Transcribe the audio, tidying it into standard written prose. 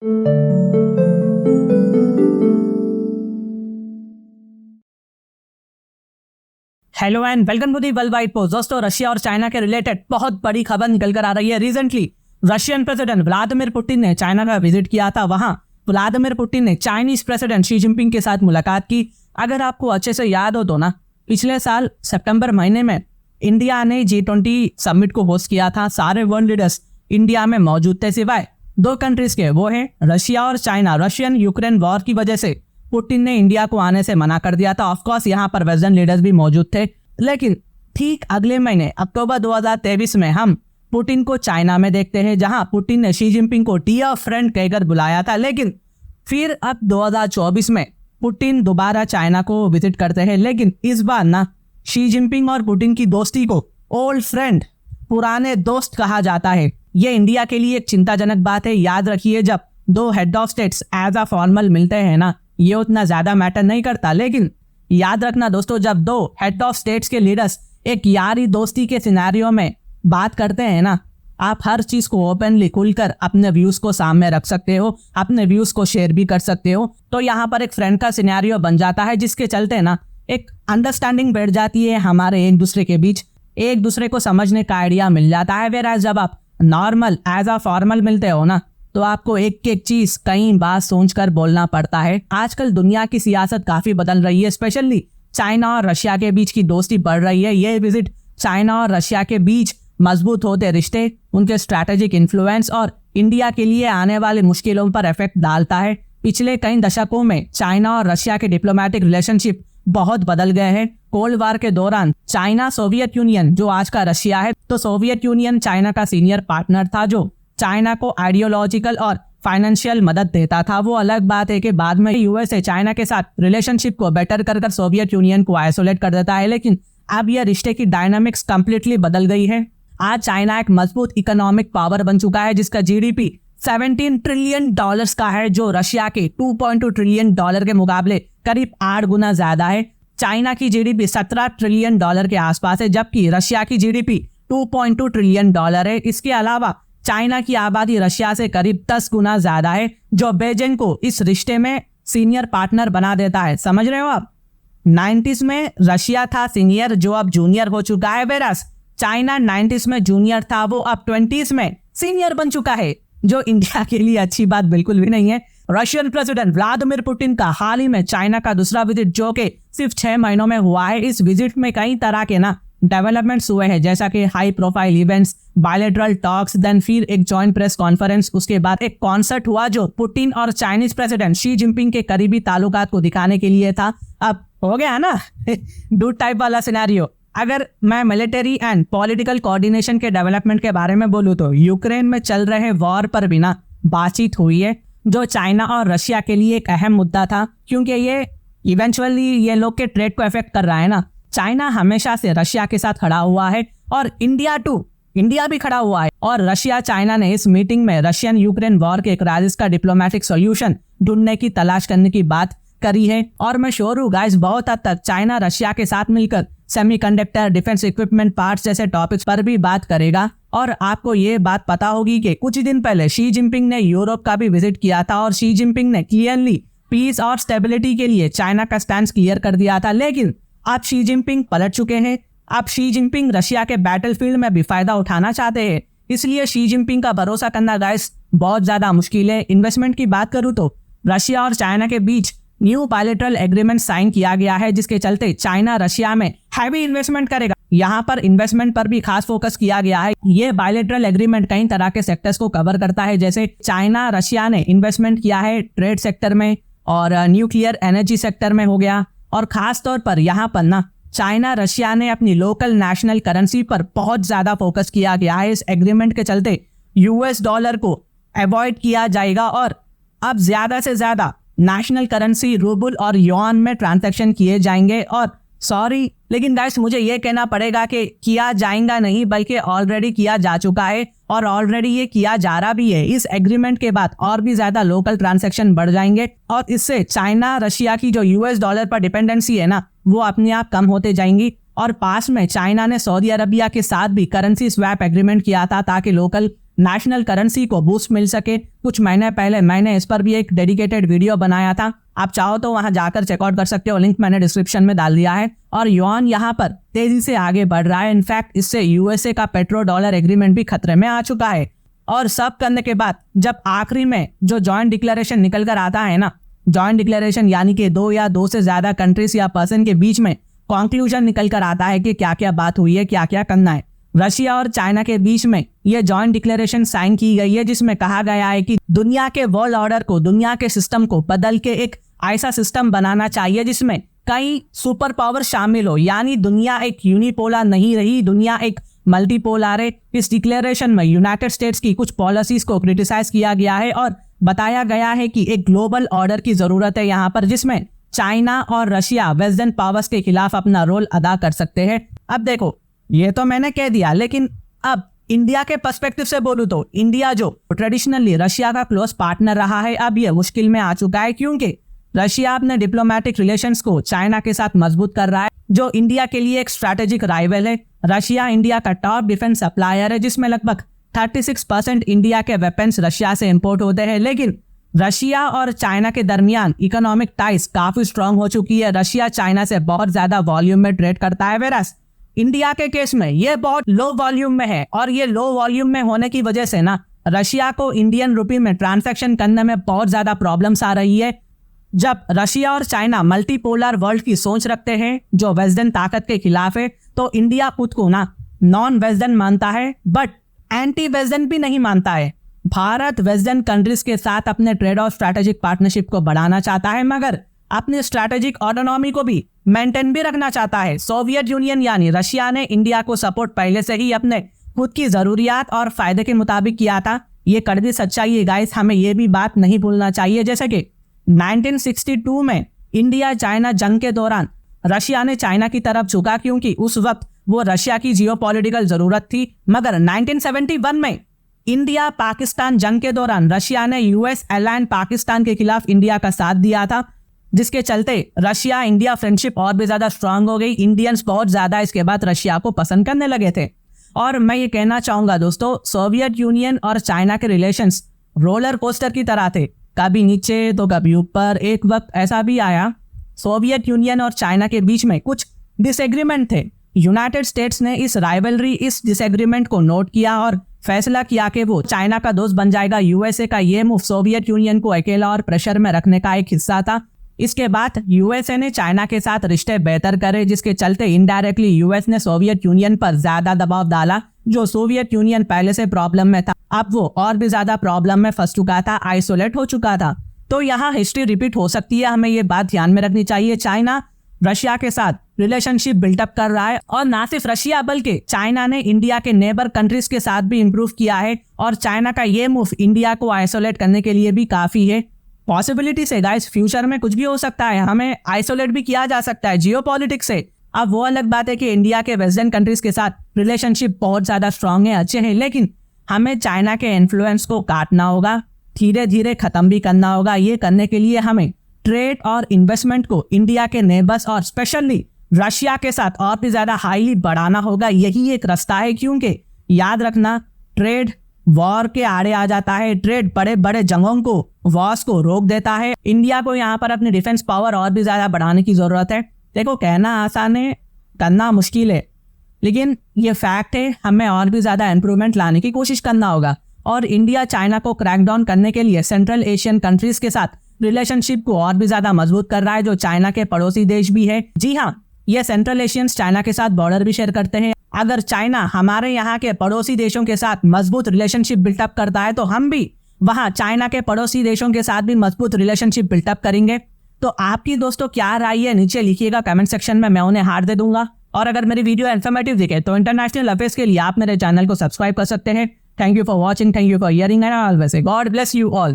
Hello and welcome to the world wide post. दोस्तों, Russia और China के related बहुत बड़ी खबर निकल कर आ रही है। Recently Russian president Vladimir Putin ने चाइना का विजिट किया था। वहां व्लादिमीर पुतिन ने चाइनीज प्रेसिडेंट शी जिनपिंग के साथ मुलाकात की। अगर आपको अच्छे से याद हो तो ना, पिछले साल सितंबर महीने में इंडिया ने G20 समिट को होस्ट किया था। सारे वर्ल्ड लीडर्स इंडिया में मौजूद थे सिवाय दो कंट्रीज के, वो है रशिया और चाइना। रशियन यूक्रेन वॉर की वजह से पुतिन ने इंडिया को आने से मना कर दिया था। ऑफकोर्स यहाँ पर वेस्टर्न लीडर्स भी मौजूद थे, लेकिन ठीक अगले महीने अक्टूबर 2023 में हम पुतिन को चाइना में देखते हैं, जहां पुतिन ने शी जिनपिंग को डियर फ्रेंड कहकर बुलाया था। लेकिन फिर अब 2024 में पुतिन दोबारा चाइना को विजिट करते हैं, लेकिन इस बार ना शी जिनपिंग और पुतिन की दोस्ती को ओल्ड फ्रेंड, पुराने दोस्त कहा जाता है। ये इंडिया के लिए एक चिंताजनक बात है। याद रखिए, जब दो head of states as a formal मिलते हैं ना, ये उतना ज्यादा मैटर नहीं करता। लेकिन याद रखना दोस्तों, जब दो हेड ऑफ स्टेट्स के लीडर्स एक यारी दोस्ती के सिनेरियो में बात करते हैं ना, आप हर चीज को ओपनली खुलकर अपने व्यूज को सामने रख सकते हो, अपने व्यूज को शेयर भी कर सकते हो। तो यहाँ पर एक फ्रेंड का सिनेरियो बन जाता है, जिसके चलते ना एक अंडरस्टैंडिंग बैठ जाती है हमारे एक दूसरे के बीच, एक दूसरे को समझने का आइडिया मिल जाता है। वेराज जब आप नॉर्मल एज अ फॉर्मल मिलते हो ना, तो आपको एक एक चीज कई बार सोचकर बोलना पड़ता है। आजकल दुनिया की सियासत काफी बदल रही है, स्पेशली चाइना और रशिया के बीच की दोस्ती बढ़ रही है। ये विजिट चाइना और रशिया के बीच मजबूत होते रिश्ते, उनके स्ट्रैटेजिक इन्फ्लुएंस और इंडिया के लिए आने वाली मुश्किलों पर इफेक्ट डालता है। पिछले कई दशकों में चाइना और रशिया के डिप्लोमेटिक रिलेशनशिप बहुत बदल गए हैं। कोल्ड वार के दौरान चाइना सोवियत यूनियन, जो आज का रशिया है, तो सोवियत यूनियन चाइना का सीनियर पार्टनर था, जो चाइना को आइडियोलॉजिकल और फाइनेंशियल मदद देता था। वो अलग बात है कि बाद में यूएसए चाइना के साथ रिलेशनशिप को बेटर कर सोवियत यूनियन को आइसोलेट कर देता है। लेकिन अब यह रिश्ते की डायनामिक्स कंप्लीटली बदल गई है। आज चाइना एक मजबूत इकोनॉमिक पावर बन चुका है, जिसका जीडीपी $17 ट्रिलियन का है, जो रशिया के $2.2 ट्रिलियन के मुकाबले करीब 8 गुना ज्यादा है। चाइना की जीडीपी $17 ट्रिलियन के आसपास है, जबकि रशिया की जीडीपी $2.2 ट्रिलियन है। इसके अलावा चाइना की आबादी रशिया से करीब 10 गुना ज्यादा है, जो बीजिंग को इस रिश्ते में सीनियर पार्टनर बना देता है। समझ रहे हो आप? 90s में रशिया था सीनियर, जो अब जूनियर हो चुका है। वेरास चाइना 90s में जूनियर था, वो अब 20s में सीनियर बन चुका है, जो इंडिया के लिए अच्छी बात बिल्कुल भी नहीं है। रशियन प्रेसिडेंट व्लादिमीर पुतिन का हाल ही में चाइना का दूसरा विजिट, जो कि सिर्फ 6 महीनों में हुआ है। इस विजिट में कई तरह के ना डेवलपमेंट्स हुए हैं, जैसा कि high profile events, bilateral talks, then फिर एक जॉइंट प्रेस कॉन्फ्रेंस, उसके बाद एक कॉन्सर्ट हुआ जो पुतिन और चाइनीज प्रेसिडेंट शी जिनपिंग के करीबी ताल्लुकात को दिखाने के लिए था। अब हो गया ना डूड टाइप वाला सिनेरियो। अगर मैं मिलिट्री एंड पॉलिटिकल कोऑर्डिनेशन के डेवलपमेंट के बारे में बोलूँ तो यूक्रेन में चल रहे वॉर पर भी ना बातचीत हुई है, जो चाइना और रशिया के लिए एक अहम मुद्दा था, क्योंकि ये इवेंचुअली ये लोग के ट्रेड को इफेक्ट कर रहा है ना। चाइना हमेशा से रशिया के साथ खड़ा हुआ है और इंडिया भी खड़ा हुआ है। और रशिया चाइना ने इस मीटिंग में रशियन यूक्रेन वॉर के क्राइसिस का डिप्लोमेटिक सॉल्यूशन ढूंढने की तलाश करने की बात करी है। और मैं श्योर हूँ गाइस, बहुत हद तक चाइना रशिया के साथ मिलकर सेमीकंडक्टर, डिफेंस इक्विपमेंट, पार्ट्स जैसे टॉपिक्स पर भी बात करेगा। और आपको ये बात पता होगी कि कुछ दिन पहले शी जिनपिंग ने यूरोप का भी विजिट किया था, और शी जिनपिंग ने क्लियरली पीस और स्टेबिलिटी के लिए चाइना का स्टैंड क्लियर कर दिया था। लेकिन अब शी जिनपिंग पलट चुके हैं। अब शी जिनपिंग रशिया के बैटलफील्ड में भी फायदा उठाना चाहते हैं, इसलिए शी जिनपिंग का भरोसा करना गाइस बहुत ज्यादा मुश्किल है। इन्वेस्टमेंट की बात करूं तो रशिया और चाइना के बीच न्यू बायलैटरल एग्रीमेंट साइन किया गया है, जिसके चलते चाइना रशिया में हैवी इन्वेस्टमेंट करेगा। यहाँ पर इन्वेस्टमेंट पर भी खास फोकस किया गया है। ये बायलैटरल एग्रीमेंट कई तरह के सेक्टर्स को कवर करता है, जैसे चाइना रशिया ने इन्वेस्टमेंट किया है ट्रेड सेक्टर में और न्यूक्लियर एनर्जी सेक्टर में हो गया। और खास तौर पर यहाँ पर ना चाइना रशिया ने अपनी लोकल नेशनल करेंसी पर बहुत ज्यादा फोकस किया गया है। इस एग्रीमेंट के चलते यूएस डॉलर को अवॉइड किया जाएगा और अब ज्यादा से ज्यादा नेशनल करेंसी रूबल और युआन में ट्रांजैक्शन किए जाएंगे। और सॉरी लेकिन गाइस मुझे ये कहना पड़ेगा कि किया जाएगा नहीं, बल्कि ऑलरेडी किया जा चुका है और ऑलरेडी ये किया जा रहा भी है। इस एग्रीमेंट के बाद और भी ज्यादा लोकल ट्रांजैक्शन बढ़ जाएंगे और इससे चाइना रशिया की जो यूएस डॉलर पर डिपेंडेंसी है ना, वो अपने आप कम होते जाएंगी। और पास में चाइना ने सऊदी अरबिया के साथ भी करेंसी स्वैप एग्रीमेंट किया था ताकि लोकल नेशनल करेंसी को बूस्ट मिल सके। कुछ महीने पहले मैंने इस पर भी एक डेडिकेटेड वीडियो बनाया था, आप चाहो तो वहां जाकर चेकआउट कर सकते हो, लिंक मैंने डिस्क्रिप्शन में डाल दिया है। और युआन यहाँ पर तेजी से आगे बढ़ रहा है। इनफैक्ट इससे यूएसए का पेट्रो डॉलर एग्रीमेंट भी खतरे में आ चुका है। और सब करने के बाद जब आखिरी में जो जॉइंट डिक्लेरेशन निकल कर आता है ना, जॉइंट डिक्लेरेशन यानी कि 2 या 2 से ज्यादा कंट्रीज या पर्सन के बीच में कंक्लूजन निकल कर आता है कि क्या क्या बात हुई है, क्या क्या करना है। रशिया और चाइना के बीच में यह जॉइंट डिक्लेरेशन साइन की गई है, जिसमें कहा गया है कि दुनिया के वर्ल्ड ऑर्डर को, दुनिया के सिस्टम को बदल के एक ऐसा सिस्टम बनाना चाहिए जिसमें कई सुपर पावर शामिल हो, यानी दुनिया एक यूनिपोलर नहीं रही, दुनिया एक मल्टीपोलर है। इस डिक्लेरेशन में यूनाइटेड स्टेट्स की कुछ पॉलिसीज को क्रिटिसाइज किया गया है और बताया गया है कि एक ग्लोबल ऑर्डर की जरूरत है यहाँ पर, जिसमें चाइना और रशिया वेस्टर्न पावर्स के खिलाफ अपना रोल अदा कर सकते हैं। अब देखो, ये तो मैंने कह दिया, लेकिन अब इंडिया के पर्सपेक्टिव से बोलूं तो इंडिया जो ट्रेडिशनली रशिया का क्लोज पार्टनर रहा है, अब ये मुश्किल में आ चुका है, क्योंकि रशिया अपने डिप्लोमेटिक रिलेशंस को चाइना के साथ मजबूत कर रहा है, जो इंडिया के लिए एक स्ट्रैटेजिक राइवल है। रशिया इंडिया का टॉप डिफेंस सप्लायर है, जिसमें लगभग 36% इंडिया के वेपन्स रशिया से इंपोर्ट होते हैं। लेकिन रशिया और चाइना के दरमियान इकोनॉमिक टाइज काफी स्ट्रांग हो चुकी है। रशिया चाइना से बहुत ज्यादा वॉल्यूम में ट्रेड करता है, वेरास इंडिया के केस में ये बहुत लो वॉल्यूम में है। और ये लो वॉल्यूम में होने की वजह से ना रशिया को इंडियन रुपी में ट्रांजैक्शन करने में बहुत ज्यादा प्रॉब्लम्स आ रही है। जब रशिया और चाइना मल्टीपोलर वर्ल्ड की सोच रखते हैं जो वेस्टर्न ताकत के खिलाफ है, तो इंडिया खुद को ना नॉन वेस्टर्न मानता है, बट एंटी वेस्टर्न भी नहीं मानता है। भारत वेस्टर्न कंट्रीज के साथ अपने ट्रेड और स्ट्रैटेजिक पार्टनरशिप को बढ़ाना चाहता है, मगर अपने स्ट्रैटेजिक ऑटोनॉमी को भी मेंटेन भी रखना चाहता है। सोवियत यूनियन यानी रशिया ने इंडिया को सपोर्ट पहले से ही अपने खुद की जरूरियात और फायदे के मुताबिक किया था। ये कड़वी सच्चाई है गाइस, हमें ये भी बात नहीं भूलना चाहिए। जैसे कि 1962 में इंडिया चाइना जंग के दौरान रशिया ने चाइना की तरफ झुका, क्योंकि उस वक्त वो रशिया की जियोपॉलिटिकल जरूरत थी। मगर 1971 में इंडिया पाकिस्तान जंग के दौरान रशिया ने यूएस एलायंस पाकिस्तान के खिलाफ इंडिया का साथ दिया था, जिसके चलते रशिया इंडिया फ्रेंडशिप और भी ज्यादा स्ट्रांग हो गई। इंडियंस बहुत ज्यादा इसके बाद रशिया को पसंद करने लगे थे। और मैं ये कहना चाहूंगा दोस्तों, सोवियत यूनियन और चाइना के रिलेशंस रोलर कोस्टर की तरह थे, कभी नीचे तो कभी ऊपर। एक वक्त ऐसा भी आया सोवियत यूनियन और चाइना के बीच में कुछ डिसएग्रीमेंट थे। यूनाइटेड स्टेट्स ने इस राइवलरी, इस डिसएग्रीमेंट को नोट किया और फैसला किया कि वो चाइना का दोस्त बन जाएगा। यूएसए का ये मूव सोवियत यूनियन को अकेला और प्रेशर में रखने का एक हिस्सा था। इसके बाद यूएसए ने चाइना के साथ रिश्ते बेहतर करे, जिसके चलते इनडायरेक्टली यूएस ने सोवियत यूनियन पर ज्यादा दबाव डाला। जो सोवियत यूनियन पहले से प्रॉब्लम में था, अब वो और भी ज्यादा प्रॉब्लम में फंस चुका था, आइसोलेट हो चुका था। तो यहाँ हिस्ट्री रिपीट हो सकती है, हमें ये बात ध्यान में रखनी चाहिए। चाइना रशिया के साथ रिलेशनशिप बिल्टअप कर रहा है, और ना सिर्फ रशिया बल्कि चाइना ने इंडिया के नेबर कंट्रीज के साथ भी इंप्रूव किया है। और चाइना का ये मूव इंडिया को आइसोलेट करने के लिए भी काफी है। पॉसिबिलिटी से गाइस फ्यूचर में कुछ भी हो सकता है, हमें आइसोलेट भी किया जा सकता है जियोपॉलिटिक्स से। अब वो अलग बात है कि इंडिया के वेस्टर्न कंट्रीज के साथ रिलेशनशिप बहुत ज्यादा स्ट्रांग है, अच्छे हैं, लेकिन हमें चाइना के इन्फ्लुएंस को काटना होगा, धीरे धीरे खत्म भी करना होगा। ये करने के लिए हमें ट्रेड और इन्वेस्टमेंट को इंडिया के नेबर्स और स्पेशली रशिया के साथ और भी ज्यादा हाईली बढ़ाना होगा। यही एक रास्ता है, क्योंकि याद रखना, ट्रेड वॉर के आड़े आ जाता है। ट्रेड बड़े बड़े जंगों को, वॉर्स को रोक देता है। इंडिया को यहाँ पर अपनी डिफेंस पावर और भी ज्यादा बढ़ाने की जरूरत है। देखो, कहना आसान है, करना मुश्किल है, लेकिन ये फैक्ट है, हमें और भी ज्यादा इंप्रूवमेंट लाने की कोशिश करना होगा। और इंडिया चाइना को क्रैकडाउन करने के लिए सेंट्रल एशियन कंट्रीज के साथ रिलेशनशिप को और भी ज्यादा मजबूत कर रहा है, जो चाइना के पड़ोसी देश भी है। जी हाँ, ये सेंट्रल एशियंस चाइना के साथ बॉर्डर भी शेयर करते हैं। अगर चाइना हमारे यहाँ के पड़ोसी देशों के साथ मजबूत रिलेशनशिप बिल्टअप करता है, तो हम भी वहाँ चाइना के पड़ोसी देशों के साथ भी मजबूत रिलेशनशिप बिल्टअप करेंगे। तो आपकी दोस्तों क्या राय है, नीचे लिखिएगा कमेंट सेक्शन में, मैं उन्हें हार दे दूंगा। और अगर मेरी वीडियो इन्फॉर्मेटिव दिखे तो इंटरनेशनल अफेयर्स के लिए आप मेरे चैनल को सब्सक्राइब कर सकते हैं। Thank you for watching, thank you for hearing, and always God bless you all.